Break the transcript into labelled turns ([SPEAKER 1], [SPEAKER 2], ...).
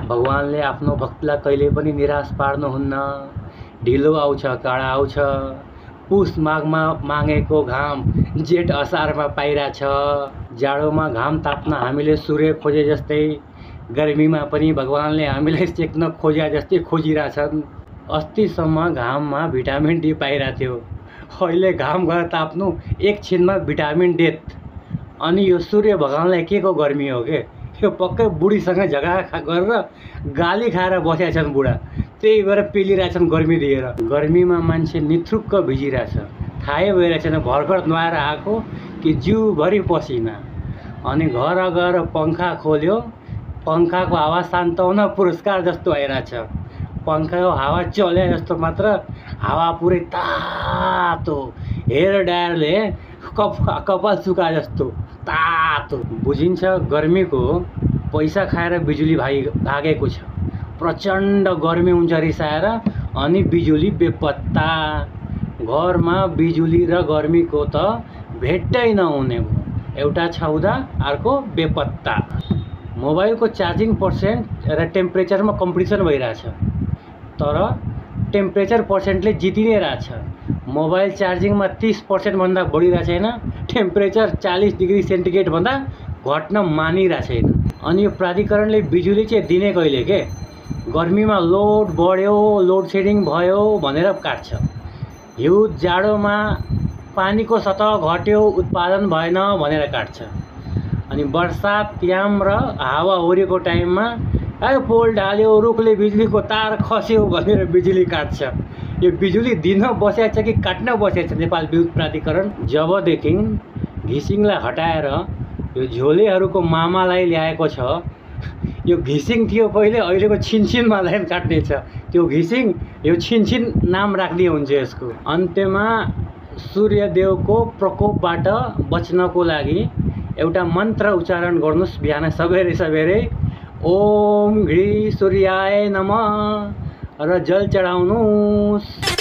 [SPEAKER 1] भगवानले आफ्नो भक्तलाई कहिले पनि निराश पार्नुहुन्न। ढिलो आउँछ काँडा आउँछ, पुस माघमा मागेको घाम जेठ असारमा पाइरहेछ। जाडोमा घाम ताप्न हामीले सूर्य खोजे जस्तै गर्मीमा पनि भगवानले हामीलाई सेक्न खोज्या जस्तै खोजिरहेछन्। अस्तिसम्म घाममा भिटामिन डी पाइरहेको थियो, अहिले घाम गएर ताप्नु एकछिनमा भिटामिन डेथ। अनि यो सूर्य भगवानलाई के को गर्मी हो के? यो पक्कै बुढीसँगै झगडा गरेर गाली खाएर बसेका छन् बुढा, त्यही भएर पेलिरहेछन् गर्मी दिएर। गर्मीमा मान्छे निथुक्क भिजिरहेछ, थाहै भइरहेछन् भर्खर नुहाएर आएको कि जिउभरि पसिना। अनि घर गएर पङ्खा खोल्यो, पङ्खाको हावा सान्त्वना पुरस्कार जस्तो आइरहेछ। पङ्खाको हावा चले जस्तो मात्र हावा पुरै तातो, हेयर ड्रायरले कपाल सुका जस्तो तातो बुझिन्छ। गर्मीको पैसा खाएर बिजुली भागेको छ। प्रचण्ड गर्मी हुन्छ रिसाएर, अनि बिजुली बेपत्ता। घरमा बिजुली र गर्मीको त भेट्टै नहुने भयो, एउटा छाउँदा अर्को बेपत्ता। मोबाइलको चार्जिङ पर्सेन्ट र टेम्परेचरमा कम्पिटिसन भइरहेछ, तर टेम्परेचर पर्सेन्टले जिति नै रहेछ। मोबाइल चार्जिङमा 30% भन्दा बढिरहेको छैन, टेम्परेचर 40 डिग्री सेन्टिग्रेड भन्दा घट्न मानिरहेको छैन। अनि यो प्राधिकरणले बिजुली चाहिँ दिने कहिले के? गर्मीमा लोड बढ्यो, लोड सेडिङ भयो भनेर काट्छ। हिउँ जाडोमा पानीको सतह घट्यो, उत्पादन भएन भनेर काट्छ। अनि बर्सात याम र हावाहुरीको टाइममा पोल ढाल्यो, रुखले बिजुलीको तार खस्यो भनेर बिजुली काट्छ। यो बिजुली दिन बसेको छ कि काट्न बसेको छ नेपाल विद्युत प्राधिकरण? जबदेखि घिसिङलाई हटाएर यो झोलेहरूको मामालाई ल्याएको छ, यो घिसिङ थियो पहिले, अहिलेको छिनछिनमा लाइन काट्ने छ। त्यो घिसिङ, यो छिनछिन नाम राख्ने हुन्छ यसको। अन्त्यमा सूर्यदेवको प्रकोपबाट बच्नको लागि एउटा मन्त्र उच्चारण गर्नुहोस् बिहान सबेरै सबेरै, ओम घ्री सूर्याय नमः, र जल चढाउनुहोस्।